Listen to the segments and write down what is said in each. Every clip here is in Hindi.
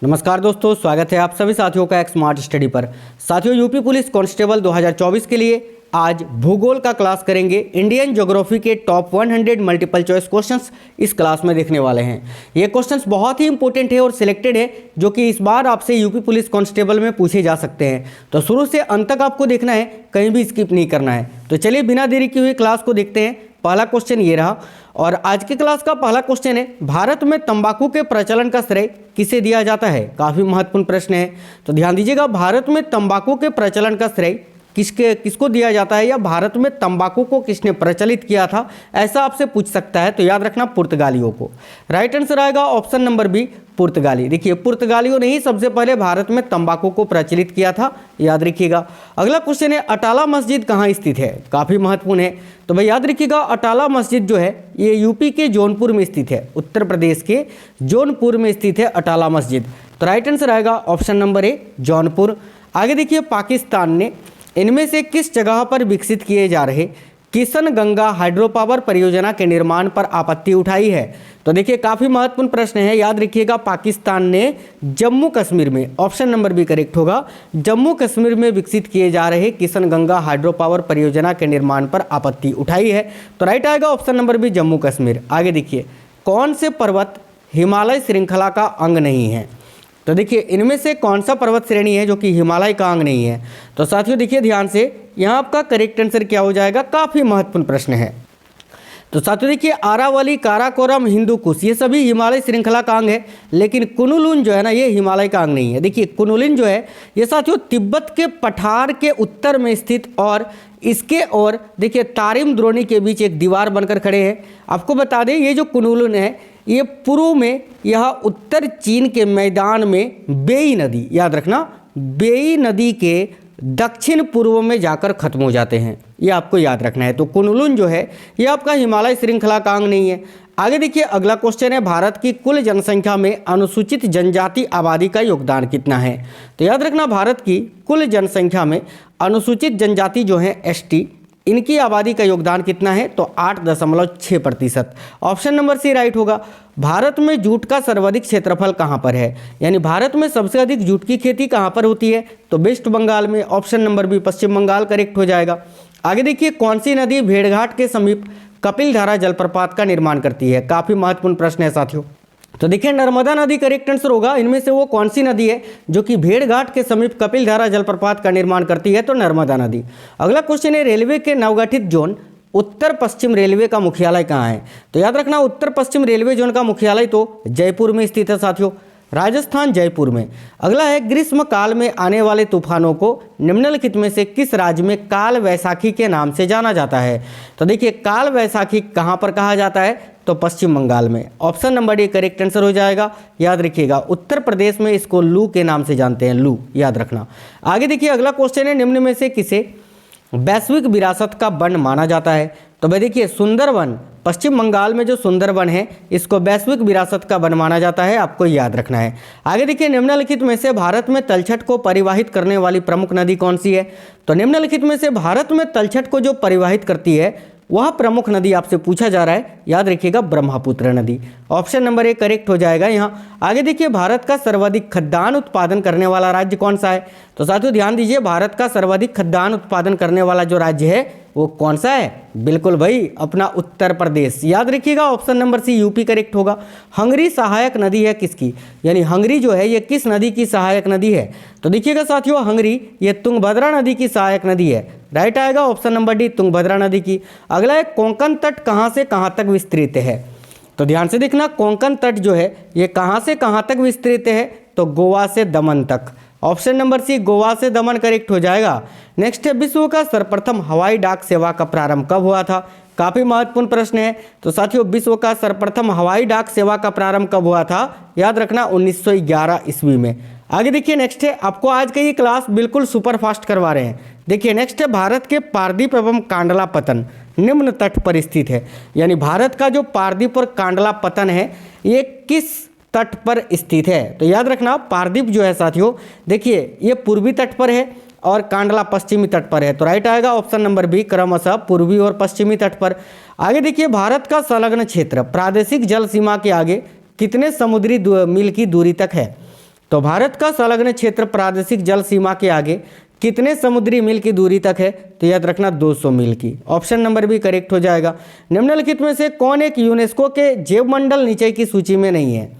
नमस्कार दोस्तों, स्वागत है आप सभी साथियों का एक स्मार्ट स्टडी पर। साथियों, यूपी पुलिस कांस्टेबल 2024 के लिए आज भूगोल का क्लास करेंगे। इंडियन ज्योग्राफी के टॉप 100 मल्टीपल चॉइस क्वेश्चंस इस क्लास में देखने वाले हैं। ये क्वेश्चंस बहुत ही इंपॉर्टेंट है और सिलेक्टेड है, जो कि इस बार आपसे यूपी पुलिस कांस्टेबल में पूछे जा सकते हैं। तो शुरू से अंत तक आपको देखना है, कहीं भी स्किप नहीं करना है। तो चलिए बिना देरी किए हुए क्लास को देखते हैं। पहला क्वेश्चन ये रहा और आज की क्लास का पहला क्वेश्चन है, भारत में तंबाकू के प्रचलन का श्रेय किसे दिया जाता है? काफ़ी महत्वपूर्ण प्रश्न है, तो ध्यान दीजिएगा। भारत में तंबाकू के प्रचलन का श्रेय किसको दिया जाता है, या भारत में तंबाकू को किसने प्रचलित किया था, ऐसा आपसे पूछ सकता है। तो याद रखना, पुर्तगालियों को। राइट आंसर आएगा ऑप्शन नंबर बी, पुर्तगाली। देखिए, पुर्तगालियों ने ही सबसे पहले भारत में तंबाकू को प्रचलित किया था, याद रखिएगा। अगला क्वेश्चन है, अटाला मस्जिद कहाँ स्थित है? काफ़ी महत्वपूर्ण है, तो भाई याद रखिएगा, अटाला मस्जिद जो है ये यूपी के जौनपुर में स्थित है। उत्तर प्रदेश के जौनपुर में स्थित है अटाला मस्जिद। तो राइट आंसर आएगा ऑप्शन नंबर ए, जौनपुर। आगे देखिए, पाकिस्तान ने इनमें से किस जगह पर विकसित किए जा रहे किशन गंगा हाइड्रो पावर परियोजना के निर्माण पर आपत्ति उठाई है? तो देखिए, काफ़ी महत्वपूर्ण प्रश्न है, याद रखिएगा। पाकिस्तान ने जम्मू कश्मीर में, ऑप्शन नंबर बी करेक्ट होगा, जम्मू कश्मीर में विकसित किए जा रहे किशन गंगा हाइड्रो पावर परियोजना के निर्माण पर आपत्ति उठाई है। तो राइट आएगा option number B, Jammu Kashmir. आगे देखिए, कौन से पर्वत हिमालय श्रृंखला का अंग नहीं है? तो देखिए, इनमें से कौन सा पर्वत श्रेणी है जो कि हिमालय का अंग नहीं है? तो साथियों देखिए ध्यान से, यहाँ आपका करेक्ट आंसर क्या हो जाएगा? काफ़ी महत्वपूर्ण प्रश्न है। तो साथियों देखिए, आरावली, काराकोरम, हिंदू कुश, ये सभी हिमालय श्रृंखला का अंग है, लेकिन कुनलुन जो है ना, ये हिमालय का अंग नहीं है। देखिए, कुनलुन जो है ये साथियों तिब्बत के पठार के उत्तर में स्थित और इसके और देखिए तारिम द्रोणी के बीच एक दीवार बनकर खड़े हैं। आपको बता दें, ये जो कुनलुन है ये पूर्व में, यह उत्तर चीन के मैदान में बेई नदी, याद रखना, बेई नदी के दक्षिण पूर्व में जाकर खत्म हो जाते हैं, ये आपको याद रखना है। तो कुनलुन जो है ये आपका हिमालय श्रृंखला का अंग नहीं है। आगे देखिए, अगला क्वेश्चन है, भारत की कुल जनसंख्या में अनुसूचित जनजाति आबादी का योगदान कितना है? तो याद रखना, भारत की कुल जनसंख्या में अनुसूचित जनजाति जो है एसटी, इनकी आबादी का योगदान कितना है? तो 8.6%। ऑप्शन नंबर सी राइट होगा। भारत में जूट का सर्वाधिक क्षेत्रफल कहाँ पर है, यानी भारत में सबसे अधिक जूट की खेती कहाँ पर होती है? तो वेस्ट बंगाल में। ऑप्शन नंबर बी, पश्चिम बंगाल करेक्ट हो जाएगा। आगे देखिए, कौन सी नदी भेड़घाट के समीप कपिलधारा जलप्रपात का निर्माण करती है? काफ़ी महत्वपूर्ण प्रश्न है साथियों। तो देखिए, नर्मदा नदी करेक्ट आंसर होगा। इनमें से वो कौन सी नदी है जो कि भेड़घाट के समीप कपिलधारा जलप्रपात का निर्माण करती है? तो नर्मदा नदी। अगला क्वेश्चन है, रेलवे के नवगठित जोन उत्तर पश्चिम रेलवे का मुख्यालय कहाँ है? तो याद रखना, उत्तर पश्चिम रेलवे जोन का मुख्यालय तो जयपुर में स्थित है साथियों, राजस्थान, जयपुर में। अगला है, ग्रीष्म काल में आने वाले तूफानों को निम्नलिखित में से किस राज्य में काल वैसाखी के नाम से जाना जाता है? तो देखिए, काल वैसाखी कहाँ पर कहा जाता है? तो पश्चिम बंगाल में। Option number D correct answer हो जाएगा। याद रखिएगा, उत्तर प्रदेश में इसको लू के नाम से जानते हैं, लू, याद रखना। आगे देखिए, अगला क्वेश्चन है, निम्न में से किसे वैश्विक विरासत का वन माना जाता है? तो भाई देखिए, सुंदरवन, पश्चिम बंगाल में जो सुंदरवन है इसको वैश्विक विरासत का वन माना जाता है, आपको याद रखना है। आगे देखिए, निम्नलिखित में से भारत में तलछट को परिवाहित करने वाली प्रमुख नदी कौन सी है? तो निम्नलिखित में से भारत में तलछट को जो परिवाहित करती है वह प्रमुख नदी आपसे पूछा जा रहा है, याद रखिएगा, ब्रह्मपुत्र नदी। ऑप्शन नंबर ए करेक्ट हो जाएगा यहाँ। आगे देखिए, भारत का सर्वाधिक खाद्यान्न उत्पादन करने वाला राज्य कौन सा है? तो साथियों ध्यान दीजिए, भारत का सर्वाधिक खाद्यान्न उत्पादन करने वाला जो राज्य है वो कौन सा है? बिल्कुल भाई, अपना उत्तर प्रदेश। याद रखिएगा, option number C, UP correct होगा। हंगरी सहायक नदी है किसकी, यानी हंगरी जो है ये किस नदी की सहायक नदी है? तो देखिएगा साथियों, हंगरी ये तुंगभद्रा नदी की सहायक नदी है। राइट आएगा ऑप्शन नंबर डी, तुंगभद्रा नदी की। अगला है, कोंकण तट कहाँ से कहाँ तक विस्तृत है? तो ध्यान से देखना, कोंकण तट जो है ये कहाँ से कहाँ तक विस्तृत है? तो गोवा से दमन तक। ऑप्शन नंबर सी, गोवा से दमन करेक्ट हो जाएगा। नेक्स्ट है, विश्व का सर्वप्रथम हवाई डाक सेवा का प्रारंभ कब हुआ था? काफ़ी महत्वपूर्ण प्रश्न है। तो साथियों, विश्व का सर्वप्रथम हवाई डाक सेवा का प्रारंभ कब हुआ था? याद रखना, 1911 ईस्वी में। आगे देखिए, नेक्स्ट है, आपको आज का ये क्लास बिल्कुल सुपर फास्ट करवा रहे हैं। देखिए, नेक्स्ट है, भारत के पारदीप एवं कांडला पतन निम्न तट पर स्थित है, यानी भारत का जो पारदीप और कांडला पतन है ये किस तट पर स्थित है? तो याद रखना, पारदीप जो है साथियों देखिए ये पूर्वी तट पर है और कांडला पश्चिमी तट पर है। तो राइट आएगा ऑप्शन नंबर बी, क्रमशः पूर्वी और पश्चिमी तट पर। आगे देखिए, भारत का संलग्न क्षेत्र प्रादेशिक जल सीमा के आगे कितने समुद्री मील की दूरी तक है? तो भारत का संलग्न क्षेत्र प्रादेशिक जल सीमा के आगे कितने समुद्री मील की दूरी तक है? तो याद रखना 200 मील की। ऑप्शन नंबर भी करेक्ट हो जाएगा। निम्नलिखित में से कौन एक यूनेस्को के जैव मंडल नीचे की सूची में नहीं है?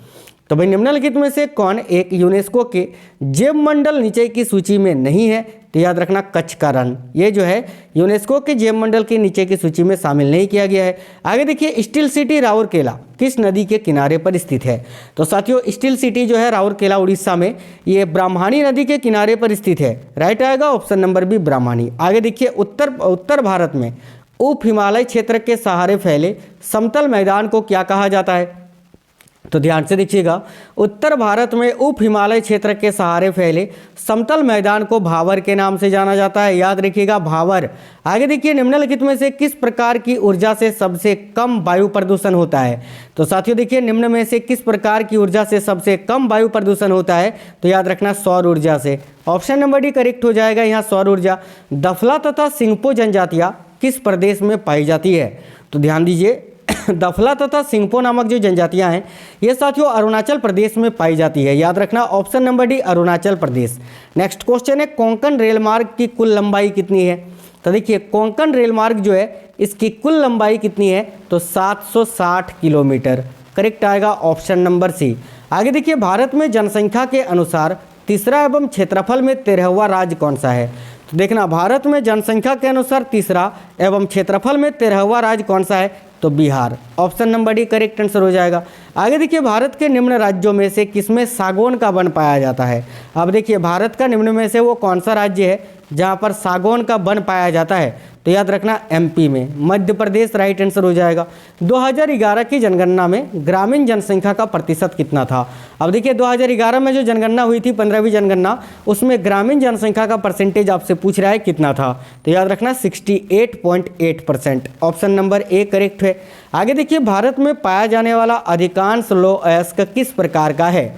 तो भाई निम्नलिखित में से कौन एक यूनेस्को के जैव मंडल नीचे की सूची में नहीं है? तो याद रखना कच्छ का रण, ये जो है यूनेस्को के जैव मंडल के नीचे की सूची में शामिल नहीं किया गया है। आगे देखिए, स्टील सिटी राउरकेला किस नदी के किनारे पर स्थित है? तो साथियों स्टील सिटी जो है राउरकेला उड़ीसा में, ये ब्राह्मणी नदी के किनारे पर स्थित है। राइट आएगा ऑप्शन नंबर बी ब्राह्मणी। आगे देखिए, उत्तर भारत में उप हिमालय क्षेत्र के सहारे फैले समतल मैदान को क्या कहा जाता है? तो ध्यान से देखिएगा, उत्तर भारत में उप हिमालय क्षेत्र के सहारे फैले समतल मैदान को भावर के नाम से जाना जाता है। याद रखिएगा भावर। आगे देखिए, निम्नलिखित में से किस प्रकार की ऊर्जा से सबसे कम वायु प्रदूषण होता है? तो साथियों देखिए, निम्न में से किस प्रकार की ऊर्जा से सबसे कम वायु प्रदूषण होता है? तो याद रखना सौर ऊर्जा से। ऑप्शन नंबर डी करेक्ट हो जाएगा यहाँ सौर ऊर्जा। दफला तथा सिंगपो जनजातियाँ किस प्रदेश में पाई जाती है? तो ध्यान दीजिए, दफला तथा सिंगपो नामक जो जनजातियां हैं ये साथियों अरुणाचल प्रदेश में पाई जाती है। याद रखना option number D Arunachal Pradesh. Next question है, कोंकण रेल मार्ग की कुल लंबाई कितनी है? तो देखिए, कोंकण रेल मार्ग जो है इसकी कुल लंबाई कितनी है? तो 760 किलोमीटर। करेक्ट आएगा ऑप्शन नंबर सी। आगे देखिए, भारत में जनसंख्या के अनुसार तीसरा एवं क्षेत्रफल में 13वां राज्य कौन सा है? तो देखना, भारत में जनसंख्या के अनुसार तीसरा एवं क्षेत्रफल में 13वां राज्य कौन सा है? तो Bihar. Option number D correct answer हो जाएगा। आगे देखिए, भारत के निम्न राज्यों में से किसमें सागौन का वन पाया जाता है? अब देखिए, भारत का निम्न में से वो कौन सा राज्य है जहाँ पर सागौन का वन पाया जाता है? तो याद रखना एमपी में। मध्य प्रदेश राइट आंसर हो जाएगा। 2011 की जनगणना में ग्रामीण जनसंख्या का प्रतिशत कितना था? अब देखिए, 2011 में जो जनगणना हुई थी, 15वीं जनगणना, उसमें ग्रामीण जनसंख्या का परसेंटेज आपसे पूछ रहा है कितना था? तो याद रखना 68.8%। ऑप्शन नंबर ए करेक्ट है। आगे देखिए, भारत में पाया जाने वाला अधिकांश लौह अयस्क किस प्रकार का है?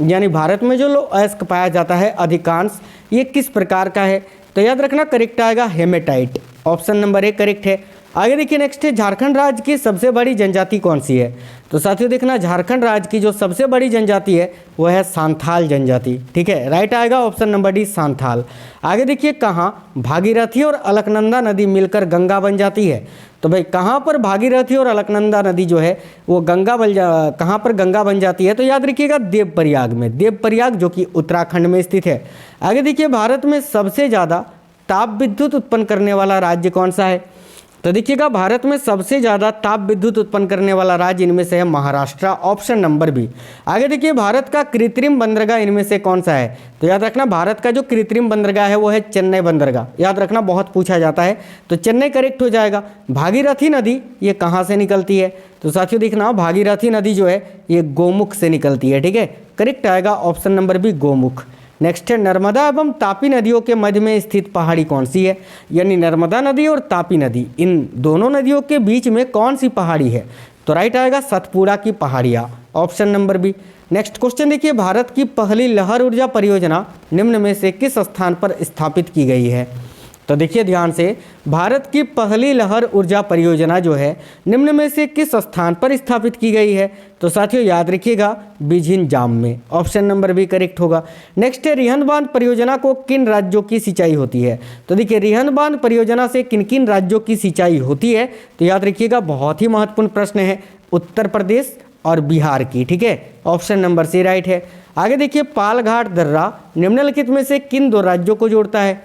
यानी भारत में जो लौह अयस्क पाया जाता है अधिकांश, ये किस प्रकार का है? तो याद रखना करेक्ट आएगा haematite. Option number A correct है। आगे देखिए, नेक्स्ट है, झारखंड राज्य की सबसे बड़ी जनजाति कौन सी है? तो साथियों देखना, झारखंड राज्य की जो सबसे बड़ी जनजाति है वह है सांथाल जनजाति। ठीक है, राइट आएगा ऑप्शन नंबर डी सांथाल। आगे देखिए, कहाँ भागीरथी और अलकनंदा नदी मिलकर गंगा बन जाती है? तो भाई कहाँ पर भागीरथी और अलकनंदा नदी जो है वो कहाँ पर गंगा बन जाती है? तो याद रखिएगा देवप्रयाग में। देवप्रयाग जो कि उत्तराखंड में स्थित है। आगे देखिए, भारत में सबसे ज़्यादा ताप विद्युत उत्पन्न करने वाला राज्य कौन सा है? तो देखिएगा, भारत में सबसे ज़्यादा ताप विद्युत उत्पन्न करने वाला राज्य इनमें से है महाराष्ट्र। Option number B. आगे देखिए, भारत का कृत्रिम बंदरगाह इनमें से कौन सा है? तो याद रखना, भारत का जो कृत्रिम बंदरगाह है वो है चेन्नई बंदरगाह। याद रखना, बहुत पूछा जाता है, तो चेन्नई करेक्ट हो जाएगा। भागीरथी नदी ये कहाँ से निकलती है? तो साथियों देखना, भागीरथी नदी जो है ये गोमुख से निकलती है। ठीक है, करेक्ट आएगा option number B Gomukh. Next है, नर्मदा एवं तापी नदियों के मध्य में स्थित पहाड़ी कौन सी है? यानी नर्मदा नदी और तापी नदी, इन दोनों नदियों के बीच में कौन सी पहाड़ी है? तो राइट आएगा सतपुड़ा की पहाड़ियाँ। Option number B. Next question देखिए, भारत की पहली लहर ऊर्जा परियोजना निम्न में से किस स्थान पर स्थापित की गई है? तो देखिए ध्यान से, भारत की पहली लहर ऊर्जा परियोजना जो है निम्न में से किस स्थान पर स्थापित की गई है? तो साथियों याद रखिएगा बिझिन जाम में। ऑप्शन नंबर बी करेक्ट होगा। नेक्स्ट है, रिहंद बांध परियोजना को किन राज्यों की सिंचाई होती है? तो देखिए, रिहंद बांध परियोजना से किन किन राज्यों की सिंचाई होती है? तो याद रखिएगा, बहुत ही महत्वपूर्ण प्रश्न है, उत्तर प्रदेश और बिहार की। ठीक है, ऑप्शन नंबर सी राइट है। आगे देखिए, पालघाट दर्रा निम्नलिखित में से किन दो राज्यों को जोड़ता है?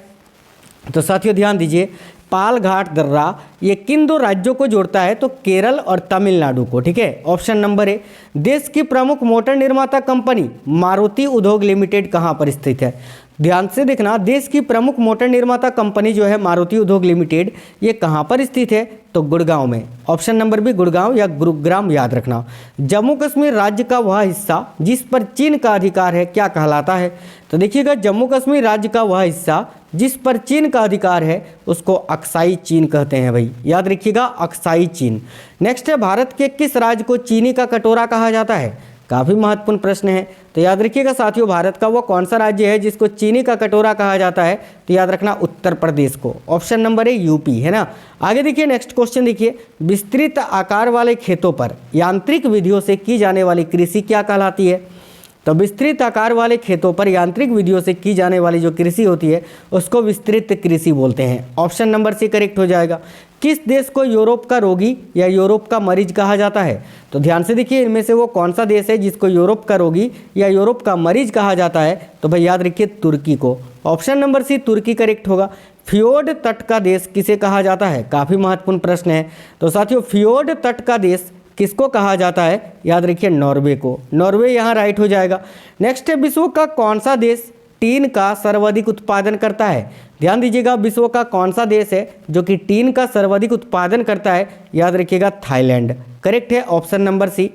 तो साथियों ध्यान दीजिए, पालघाट दर्रा ये किन दो राज्यों को जोड़ता है? तो केरल और तमिलनाडु को। ठीक है, ऑप्शन नंबर ए। देश की प्रमुख मोटर निर्माता कंपनी मारुति उद्योग लिमिटेड कहाँ पर स्थित है? ध्यान से देखना, देश की प्रमुख मोटर निर्माता कंपनी जो है मारुति उद्योग लिमिटेड, ये कहाँ पर स्थित है? तो गुड़गांव में। ऑप्शन नंबर बी गुड़गांव या गुरुग्राम याद रखना। जम्मू कश्मीर राज्य का वह हिस्सा जिस पर चीन का अधिकार है क्या कहलाता है? तो देखिएगा, जम्मू कश्मीर राज्य का वह हिस्सा जिस पर चीन का अधिकार है उसको अक्साई चीन कहते हैं भाई। याद रखिएगा, अक्साई चीन। नेक्स्ट है, भारत के किस राज्य को चीनी का कटोरा कहा जाता है? काफ़ी महत्वपूर्ण प्रश्न है, तो याद रखिएगा साथियों, भारत का वो कौन सा राज्य है जिसको चीनी का कटोरा कहा जाता है? तो याद रखना उत्तर प्रदेश को। ऑप्शन नंबर ए यूपी है ना। आगे देखिए, नेक्स्ट क्वेश्चन देखिए, विस्तृत आकार वाले खेतों पर यांत्रिक विधियों से की जाने वाली कृषि क्या कहलाती है? तो विस्तृत आकार वाले खेतों पर यांत्रिक विधियों से की जाने वाली जो कृषि होती है उसको विस्तृत कृषि बोलते हैं। ऑप्शन नंबर सी करेक्ट हो जाएगा। किस देश को यूरोप का रोगी या यूरोप का मरीज कहा जाता है? तो ध्यान से देखिए, इनमें से वो कौन सा देश है जिसको यूरोप का रोगी या यूरोप का मरीज कहा जाता है? तो भाई याद रखिए तुर्की को। ऑप्शन नंबर सी तुर्की करेक्ट होगा। फियोर्ड तट का देश किसे कहा जाता है? काफ़ी महत्वपूर्ण प्रश्न है। तो साथियों, फियोर्ड तट का देश किसको कहा जाता है? याद रखिए नॉर्वे को। नॉर्वे यहाँ राइट हो जाएगा। नेक्स्ट है, विश्व का कौन सा देश टीन का सर्वाधिक उत्पादन करता है? ध्यान दीजिएगा, विश्व का कौन सा देश है जो कि टीन का सर्वाधिक उत्पादन करता है? याद रखिएगा थाईलैंड। करेक्ट है ऑप्शन नंबर सी।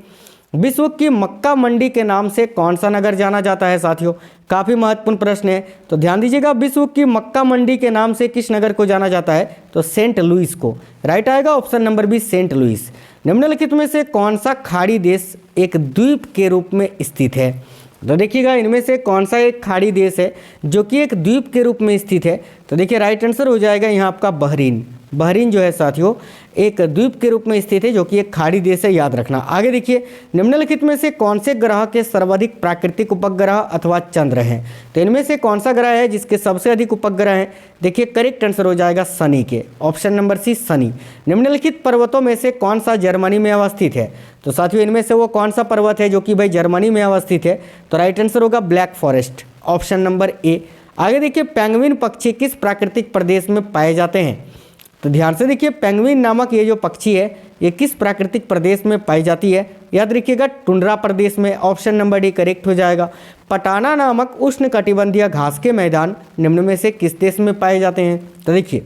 विश्व की मक्का मंडी के नाम से कौन सा नगर जाना जाता है? साथियों, काफ़ी महत्वपूर्ण प्रश्न है। तो ध्यान दीजिएगा, विश्व की मक्का मंडी के नाम से किस नगर को जाना जाता है? तो सेंट लुइस को। राइट आएगा option number B saint Louis. निम्नलिखित में से कौन सा खाड़ी देश एक द्वीप के रूप में स्थित है? तो देखिएगा, इनमें से कौन सा एक खाड़ी देश है जो कि एक द्वीप के रूप में स्थित है? तो देखिए राइट आंसर हो जाएगा यहाँ आपका बहरीन। बहरीन जो है साथियों एक द्वीप के रूप में स्थित है जो कि एक खाड़ी देश है, याद रखना। आगे देखिए, निम्नलिखित में से कौन से ग्रह के सर्वाधिक प्राकृतिक उपग्रह अथवा चंद्र हैं? तो इनमें से कौन सा ग्रह है जिसके सबसे अधिक उपग्रह हैं? देखिए करेक्ट आंसर हो जाएगा शनि के। Option number C Shani. निम्नलिखित पर्वतों में से कौन सा जर्मनी में अवस्थित है? तो साथियों, इनमें से वो कौन सा पर्वत है जो कि भाई जर्मनी में अवस्थित है? तो राइट आंसर होगा ब्लैक फॉरेस्ट। ऑप्शन नंबर ए। आगे देखिए, पेंगुइन पक्षी किस प्राकृतिक प्रदेश में पाए जाते हैं? तो ध्यान से देखिए, पेंगुइन नामक ये जो पक्षी है ये किस प्राकृतिक प्रदेश में पाई जाती है? याद रखिएगा टुंड्रा प्रदेश में। ऑप्शन नंबर डी करेक्ट हो जाएगा। पटाना नामक उष्णकटिबंधीय घास के मैदान निम्न में से किस देश में पाए जाते हैं? तो देखिए,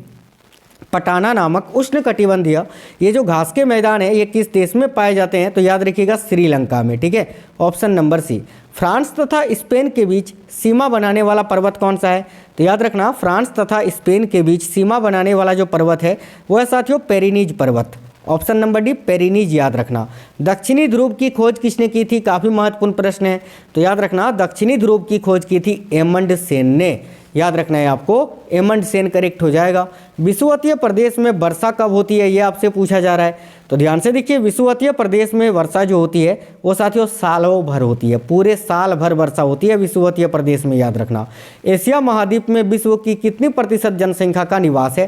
पटाना नामक उष्णकटिबंधीय ये जो घास के मैदान है ये किस देश में पाए जाते हैं? तो याद रखिएगा श्रीलंका में। ठीक है, ऑप्शन नंबर सी। फ्रांस तथा स्पेन के बीच सीमा बनाने वाला पर्वत कौन सा है? तो याद रखना, फ्रांस तथा स्पेन के बीच सीमा बनाने वाला जो पर्वत है वो है साथियों पेरिनीज पर्वत। ऑप्शन नंबर डी पेरिनीज याद रखना। दक्षिणी ध्रुव की खोज किसने की थी? काफ़ी महत्वपूर्ण प्रश्न है। तो याद रखना, दक्षिणी ध्रुव की खोज की थी एमंड सेन ने। याद रखना है आपको, एमंड सेन करेक्ट हो जाएगा। विषुवतीय प्रदेश में वर्षा कब होती है ये आपसे पूछा जा रहा है। तो ध्यान से देखिए, विषुवतीय प्रदेश में वर्षा जो होती है वो साथियों सालों भर होती है, पूरे साल भर वर्षा होती है विषुवतीय प्रदेश में। याद रखना, एशिया महाद्वीप में विश्व की कितनी प्रतिशत जनसंख्या का निवास है?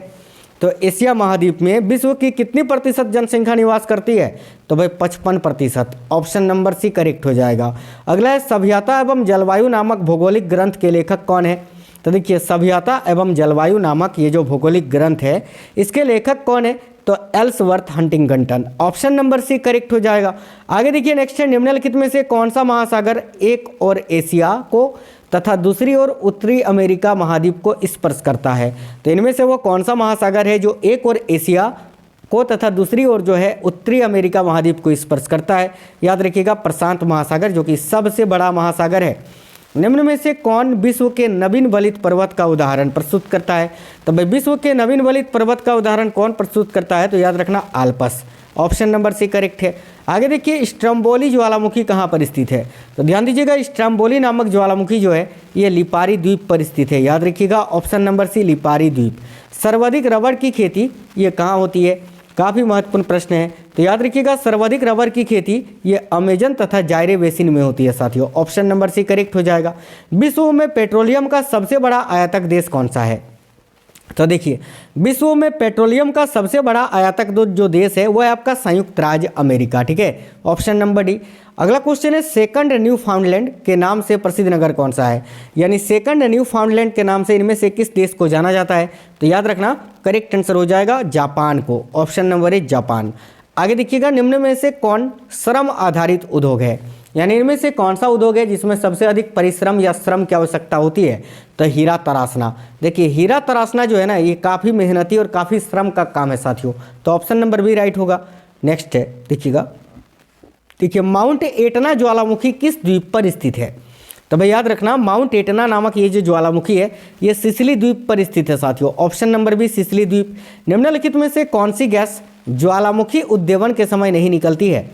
तो एशिया महाद्वीप में विश्व की कितनी प्रतिशत जनसंख्या निवास करती है? तो भाई 55%। ऑप्शन नंबर सी करेक्ट हो जाएगा। अगला है, सभ्यता एवं जलवायु नामक भौगोलिक ग्रंथ के लेखक कौन है? तो देखिए, सभ्यता एवं जलवायु नामक ये जो भौगोलिक ग्रंथ है इसके लेखक कौन है? तो Ellsworth Huntington. Option number C correct हो जाएगा। आगे देखिए, नेक्स्ट है, निम्नलिखित में से कौन सा महासागर एक और एशिया को तथा दूसरी ओर उत्तरी अमेरिका महाद्वीप को स्पर्श करता है? तो इनमें से वो कौन सा महासागर है जो एक और एशिया को तथा दूसरी ओर जो है उत्तरी अमेरिका महाद्वीप को स्पर्श करता है? याद रखिएगा प्रशांत महासागर, जो कि सबसे बड़ा महासागर है। निम्न में से कौन विश्व के नवीन वलित पर्वत का उदाहरण प्रस्तुत करता है? तो भाई विश्व के नवीन वलित पर्वत का उदाहरण कौन प्रस्तुत करता है? तो याद रखना Alps. Option number C correct है। आगे देखिए, स्ट्रम्बोली ज्वालामुखी कहाँ पर स्थित है? तो ध्यान दीजिएगा, स्ट्रम्बोली नामक ज्वालामुखी जो है ये लिपारी द्वीप पर स्थित है। याद रखिएगा ऑप्शन नंबर सी लिपारी द्वीप। सर्वाधिक रबड़ की खेती ये कहाँ होती है? काफ़ी महत्वपूर्ण प्रश्न है। तो याद रखिएगा, सर्वाधिक रबर की खेती ये अमेजन तथा जायरे बेसिन में होती है साथियों। ऑप्शन नंबर सी करेक्ट हो जाएगा। विश्व में पेट्रोलियम का सबसे बड़ा आयातक देश कौन सा है? तो देखिए, विश्व में पेट्रोलियम का सबसे बड़ा आयातक जो देश है वो है आपका संयुक्त राज्य अमेरिका। ठीक है, ऑप्शन नंबर डी। अगला क्वेश्चन है, सेकंड न्यू फाउंडलैंड के नाम से प्रसिद्ध नगर कौन सा है? यानी सेकंड न्यू फाउंडलैंड के नाम से इनमें से किस देश को जाना जाता है? तो याद रखना करेक्ट आंसर हो जाएगा जापान को। Option number A Japan. आगे देखिएगा, निम्न में से कौन श्रम आधारित उद्योग है? यानी इनमें से कौन सा उद्योग है जिसमें सबसे अधिक परिश्रम या श्रम की आवश्यकता होती है? तो हीरा तराशना। देखिए, हीरा तराशना जो है ना ये काफ़ी मेहनती और काफ़ी श्रम का काम है साथियों। तो ऑप्शन नंबर बी राइट होगा। नेक्स्ट है, देखिएगा, देखिए माउंट एटना ज्वालामुखी किस द्वीप पर स्थित है? तो भाई याद रखना, माउंट एटना नामक ये जो ज्वालामुखी है ये सिसिली द्वीप पर स्थित है साथियों। ऑप्शन नंबर बी सिसिली द्वीप। निम्नलिखित में से कौन सी गैस ज्वालामुखी उद्दीपन के समय नहीं निकलती है?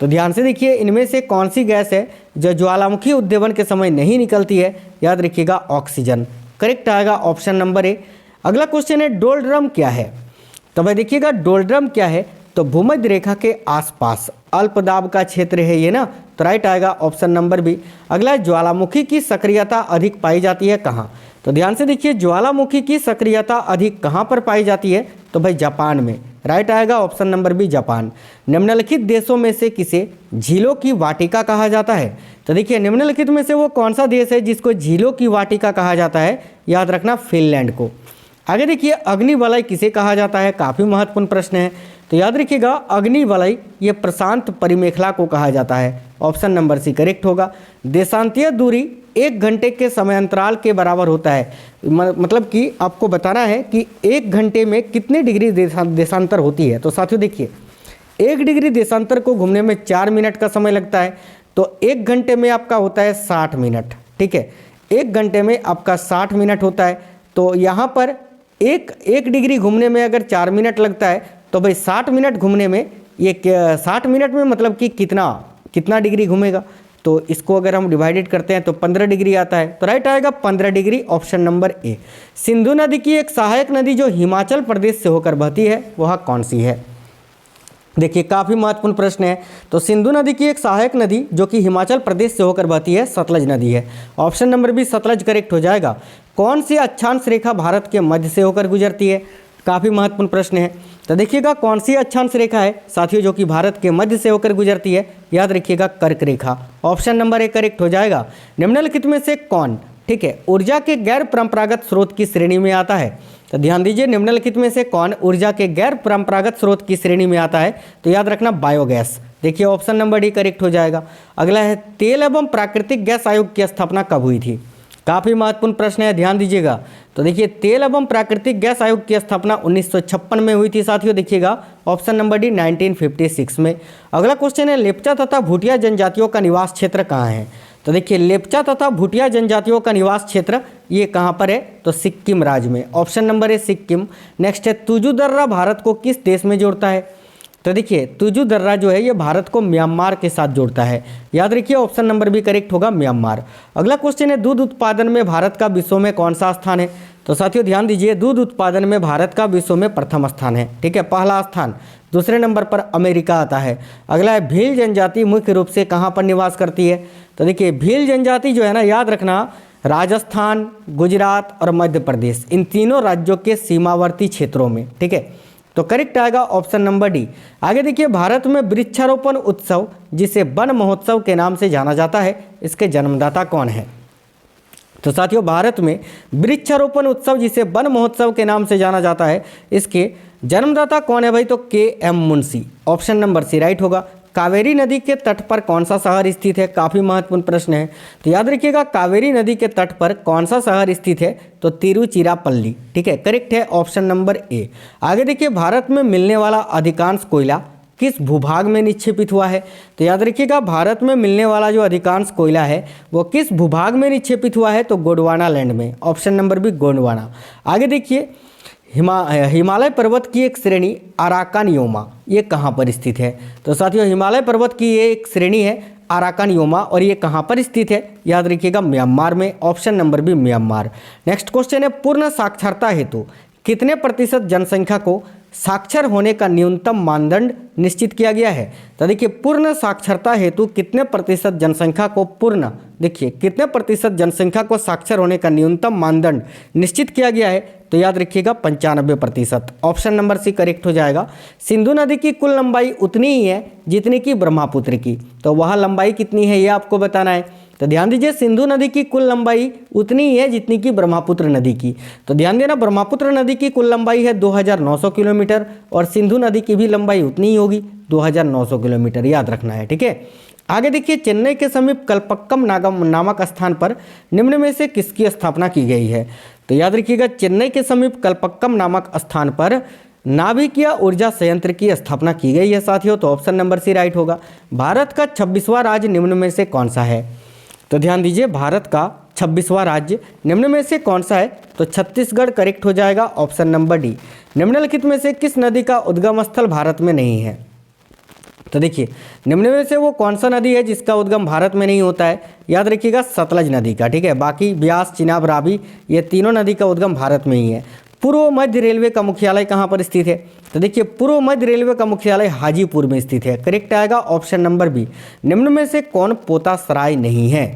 तो ध्यान से देखिए, इनमें से कौन सी गैस है जो ज्वालामुखी उद्दीपन के समय नहीं निकलती है? याद रखिएगा ऑक्सीजन। करेक्ट आएगा ऑप्शन नंबर ए। अगला क्वेश्चन है, डोलड्रम क्या है? तो भाई देखिएगा, डोलड्रम क्या है? तो तो भूमध्य रेखा के आसपास अल्प दाब का क्षेत्र है ये ना, तो राइट आएगा ऑप्शन नंबर बी। अगला है ज्वालामुखी की सक्रियता अधिक पाई जाती है कहाँ? तो ध्यान से देखिए, ज्वालामुखी की सक्रियता अधिक कहाँ पर पाई जाती है? तो भाई जापान में, राइट आएगा ऑप्शन नंबर बी जापान। निम्नलिखित देशों में से किसे झीलों की वाटिका कहा जाता है? तो देखिए निम्नलिखित में से वो कौन सा देश है जिसको झीलों की वाटिका कहा जाता है? याद रखना फिनलैंड को। आगे देखिए अग्निवलय किसे कहा जाता है? काफ़ी महत्वपूर्ण प्रश्न है, तो याद रखिएगा अग्निवलय ये प्रशांत परिमेखला को कहा जाता है। ऑप्शन नंबर सी करेक्ट होगा। देशांतीय दूरी 1 घंटे के समय अंतराल के बराबर होता है, मतलब कि आपको बताना है कि 1 घंटे में कितने डिग्री देशांतर होती है। तो साथियों देखिए 1 डिग्री देशांतर को घूमने में 4 मिनट का समय लगता है, तो 1 घंटे में आपका होता है 60 मिनट। ठीक है, 1 घंटे में आपका 60 मिनट होता है। तो यहाँ पर एक डिग्री घूमने में अगर 4 मिनट लगता है तो भाई 60 मिनट घूमने में ये 60 मिनट में मतलब कि कितना डिग्री घूमेगा? तो इसको अगर हम डिवाइडेड करते हैं तो 15 डिग्री आता है, तो राइट आएगा 15 डिग्री ऑप्शन नंबर ए। सिंधु नदी की एक सहायक नदी जो हिमाचल प्रदेश से होकर बहती है वह कौन सी है? देखिए काफ़ी महत्वपूर्ण प्रश्न है। तो सिंधु नदी की एक सहायक नदी जो कि हिमाचल प्रदेश से होकर बहती है सतलज नदी है। Option number B Sutlej correct हो जाएगा। कौन सी अक्षांश रेखा भारत के मध्य से होकर गुजरती है? काफ़ी महत्वपूर्ण प्रश्न है। तो देखिएगा कौन सी अक्षांश रेखा है साथियों जो कि भारत के मध्य से होकर गुजरती है? याद रखिएगा कर्क रेखा। ऑप्शन नंबर ए करेक्ट हो जाएगा। निम्नलिखित में से कौन, ठीक है, ऊर्जा के गैर परंपरागत स्रोत की श्रेणी में आता है? तो ध्यान दीजिए निम्नलिखित में से कौन ऊर्जा के गैर परंपरागत स्रोत की श्रेणी में आता है? तो याद रखना बायोगैस। देखिए ऑप्शन नंबर डी करेक्ट हो जाएगा। अगला है तेल एवं प्राकृतिक गैस आयोग की स्थापना कब हुई थी? काफ़ी महत्वपूर्ण प्रश्न है, ध्यान दीजिएगा। तो देखिए तेल एवं प्राकृतिक गैस आयोग की स्थापना 1956 में हुई थी साथियों। देखिएगा ऑप्शन नंबर डी 1956 में। अगला क्वेश्चन है लेप्चा तथा भूटिया जनजातियों का निवास क्षेत्र कहाँ है? तो देखिए लेप्चा तथा भूटिया जनजातियों का निवास क्षेत्र ये कहाँ पर है? तो सिक्किम राज्य में। ऑप्शन नंबर ए सिक्किम। नेक्स्ट है तुजू दर्रा भारत को किस देश में जोड़ता है? तो देखिए तुजू दर्रा जो है ये भारत को म्यांमार के साथ जोड़ता है। याद रखिए ऑप्शन नंबर बी करेक्ट होगा म्यांमार। अगला क्वेश्चन है दूध उत्पादन में भारत का विश्व में कौन सा स्थान है? तो साथियों ध्यान दीजिए दूध उत्पादन में भारत का विश्व में प्रथम स्थान है। ठीक है, पहला स्थान। दूसरे नंबर पर अमेरिका आता है। अगला है भील जनजाति मुख्य रूप से कहाँ पर निवास करती है? तो देखिए भील जनजाति जो है ना, याद रखना राजस्थान, गुजरात और मध्य प्रदेश इन तीनों राज्यों के सीमावर्ती क्षेत्रों में। ठीक है, तो करेक्ट आएगा ऑप्शन नंबर डी। आगे देखिए भारत में वृक्षारोपण उत्सव जिसे वन महोत्सव के नाम से जाना जाता है इसके जन्मदाता कौन है? तो साथियों भारत में वृक्षारोपण उत्सव जिसे वन महोत्सव के नाम से जाना जाता है इसके जन्मदाता कौन है भाई? तो K M. Munshi. Option number C right होगा। कावेरी नदी के तट पर कौन सा शहर स्थित है? काफ़ी महत्वपूर्ण प्रश्न है, तो याद रखिएगा कावेरी नदी के तट पर कौन सा शहर स्थित है? तो तिरुचिरापल्ली। ठीक है, करेक्ट है ऑप्शन नंबर ए। आगे देखिए भारत में मिलने वाला अधिकांश कोयला किस भूभाग में निक्षेपित हुआ है? तो याद रखिएगा भारत में मिलने वाला जो अधिकांश कोयला है वो किस भूभाग में निक्षेपित हुआ है? तो गोंडवाना लैंड में। Option number B Gondwana. आगे देखिए हिमालय पर्वत की एक श्रेणी अराकानियोमा ये कहाँ पर स्थित है? तो साथियों हिमालय पर्वत की ये एक श्रेणी है अराकानियोमा और ये कहाँ पर स्थित है? याद रखिएगा म्यांमार में। Option number B Myanmar. Next question है पूर्ण साक्षरता हेतु कितने प्रतिशत जनसंख्या को साक्षर होने का न्यूनतम मानदंड निश्चित किया गया है? तो देखिए पूर्ण साक्षरता हेतु कितने प्रतिशत जनसंख्या को कितने प्रतिशत जनसंख्या को साक्षर होने का न्यूनतम मानदंड निश्चित किया गया है? तो याद रखिएगा 95%। ऑप्शन नंबर सी करेक्ट हो जाएगा। सिंधु नदी की कुल लंबाई उतनी ही है जितनी की ब्रह्मपुत्र की, तो वह लंबाई कितनी है ये आपको बताना है। तो ध्यान दीजिए सिंधु नदी की कुल लंबाई उतनी ही है जितनी की ब्रह्मपुत्र नदी की। तो ध्यान देना ब्रह्मपुत्र नदी की कुल लंबाई है 2900 किलोमीटर और सिंधु नदी की भी लंबाई उतनी ही होगी 2900 किलोमीटर, याद रखना है। ठीक है, आगे देखिए चेन्नई के समीप कल्पक्कम नामक स्थान पर निम्न में से किसकी स्थापना की गई है? तो याद रखिएगा चेन्नई के समीप कल्पक्कम नामक स्थान पर नाभिकीय ऊर्जा संयंत्र की स्थापना की गई है साथियों। तो ऑप्शन नंबर सी राइट होगा। भारत का 26वां राज्य निम्न में से कौन सा है? तो ध्यान दीजिए भारत का 26वां राज्य निम्न में से कौन सा है? तो छत्तीसगढ़ करेक्ट हो जाएगा। Option number D. निम्नलिखित में से किस नदी का उद्गम स्थल भारत में नहीं है? तो देखिए निम्न में से वो कौन सा नदी है जिसका उद्गम भारत में नहीं होता है? याद रखिएगा सतलज नदी का। ठीक है, बाकी ब्यास, चिनाब, रावी ये तीनों नदी का उद्गम भारत में ही है। पूर्व मध्य रेलवे का मुख्यालय कहाँ पर स्थित है? तो देखिए पूर्व मध्य रेलवे का मुख्यालय हाजीपुर में स्थित है। करेक्ट आएगा ऑप्शन नंबर बी। निम्न में से कौन पोतासराय नहीं है?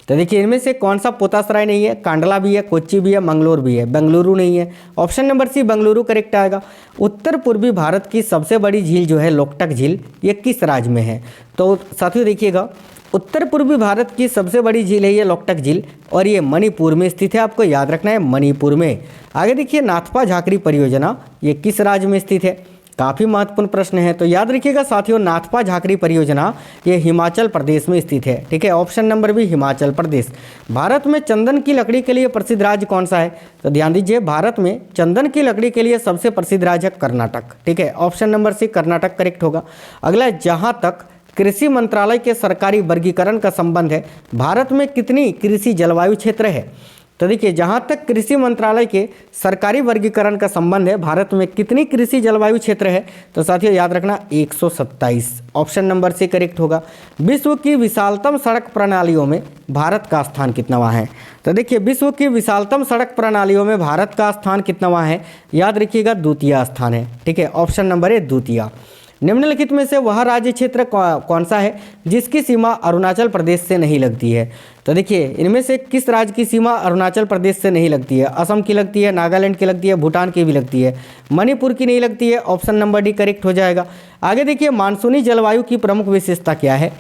तो देखिए इनमें से कौन सा पोतासराय नहीं है? कांडला भी है, कोच्चि भी है, मंगलोर भी है, बेंगलुरु नहीं है। Option number C Bengaluru correct आएगा। उत्तर पूर्वी भारत की सबसे बड़ी झील जो है लोकटक झील, ये किस राज्य में है? तो साथियों देखिएगा, उत्तर पूर्वी भारत की सबसे बड़ी झील है ये लोकटक झील और ये मणिपुर में स्थित है। आपको याद रखना है मणिपुर में। आगे देखिए नाथपा झाकरी परियोजना, ये किस राज्य में स्थित है? काफ़ी महत्वपूर्ण प्रश्न है, तो याद रखिएगा साथियों, नाथपा झाकरी परियोजना ये हिमाचल प्रदेश में स्थित है। ठीक है, option number B Himachal Pradesh. Bharat में चंदन की लकड़ी के लिए प्रसिद्ध राज्य कौन सा है? तो ध्यान दीजिए, भारत में चंदन की लकड़ी के लिए सबसे प्रसिद्ध राज्य है कर्नाटक। ठीक है, option number C Karnataka correct होगा। अगला, जहाँ तक कृषि मंत्रालय के सरकारी वर्गीकरण का संबंध है, भारत में कितनी कृषि जलवायु क्षेत्र है? तो देखिए जहाँ तक कृषि मंत्रालय के सरकारी वर्गीकरण का संबंध है, भारत में कितनी कृषि जलवायु क्षेत्र है? तो साथियों याद रखना 127। ऑप्शन नंबर सी करेक्ट होगा। विश्व की विशालतम सड़क प्रणालियों में भारत का स्थान कितनावां है? तो देखिए विश्व की विशालतम सड़क प्रणालियों में भारत का स्थान कितनावां है? याद रखिएगा द्वितीय स्थान है। ठीक है, ऑप्शन नंबर ए द्वितीय। निम्नलिखित में से वह राज्य क्षेत्र कौन सा है जिसकी सीमा अरुणाचल प्रदेश से नहीं लगती है? तो देखिए इनमें से किस राज्य की सीमा अरुणाचल प्रदेश से नहीं लगती है? असम की लगती है, नागालैंड की लगती है, भूटान की भी लगती है, मणिपुर की नहीं लगती है। ऑप्शन नंबर डी करेक्ट हो जाएगा। आगे देखिए मानसूनी जलवायु की प्रमुख विशेषता क्या है?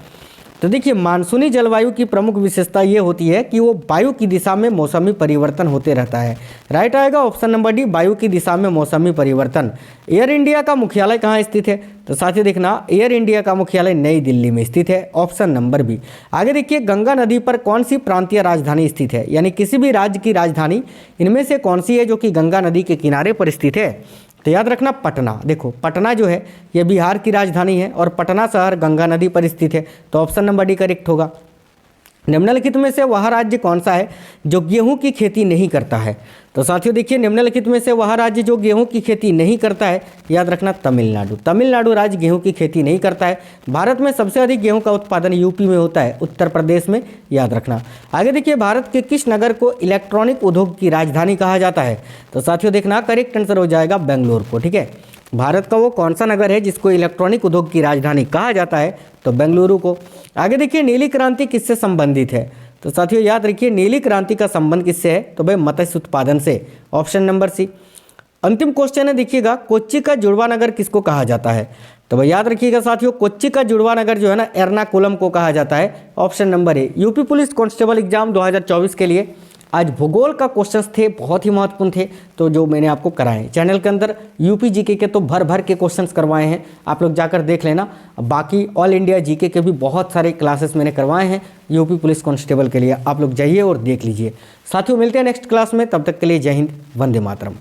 तो देखिए मानसूनी जलवायु की प्रमुख विशेषता ये होती है कि वो वायु की दिशा में मौसमी परिवर्तन होते रहता है। राइट आएगा ऑप्शन नंबर डी, वायु की दिशा में मौसमी परिवर्तन। एयर इंडिया का मुख्यालय कहाँ स्थित है? तो साथियों देखना, एयर इंडिया का मुख्यालय नई दिल्ली में स्थित है। Option number B. आगे देखिए गंगा नदी पर कौन सी प्रांतीय राजधानी स्थित है? यानी किसी भी राज्य की राजधानी इनमें से कौन सी है जो कि गंगा नदी के किनारे पर स्थित है? तो याद रखना पटना। देखो पटना जो है ये बिहार की राजधानी है और पटना शहर गंगा नदी पर स्थित है। तो ऑप्शन नंबर डी करेक्ट होगा। निम्नलिखित में से वह राज्य कौन सा है जो गेहूं की खेती नहीं करता है? तो साथियों देखिए निम्नलिखित में से वह राज्य जो गेहूं की खेती नहीं करता है, याद रखना तमिलनाडु। तमिलनाडु राज्य गेहूं की खेती नहीं करता है। भारत में सबसे अधिक गेहूं का उत्पादन यूपी में होता है, उत्तर प्रदेश में, याद रखना। आगे देखिए भारत के किस नगर को इलेक्ट्रॉनिक उद्योग की राजधानी कहा जाता है? तो साथियों देखना करेक्ट आंसर हो जाएगा बेंगलुरु को। ठीक है, भारत का वो कौन सा नगर है जिसको इलेक्ट्रॉनिक उद्योग की राजधानी कहा जाता है? तो बेंगलुरु को। आगे देखिए नीली क्रांति किससे संबंधित है? तो साथियों याद रखिए नीली क्रांति का संबंध किससे है? तो भाई मत्स्य उत्पादन से। Option number C. अंतिम क्वेश्चन है देखिएगा, कोच्चि का जुड़वा नगर किसको कहा जाता है? तो भाई याद रखिएगा साथियों, कोच्चि का जुड़वा नगर जो है ना एर्नाकुलम को कहा जाता है। ऑप्शन नंबर ए। यूपी पुलिस कांस्टेबल एग्जाम 2024 के लिए आज भूगोल का क्वेश्चंस थे, बहुत ही महत्वपूर्ण थे, तो जो मैंने आपको कराए चैनल के अंदर यूपी जीके के तो भर भर के क्वेश्चंस करवाए हैं, आप लोग जाकर देख लेना। बाकी ऑल इंडिया जीके के भी बहुत सारे क्लासेस मैंने करवाए हैं यूपी पुलिस कांस्टेबल के लिए, आप लोग जाइए और देख लीजिए। साथियों मिलते हैं नेक्स्ट क्लास में, तब तक के लिए जय हिंद, वंदे मातरम।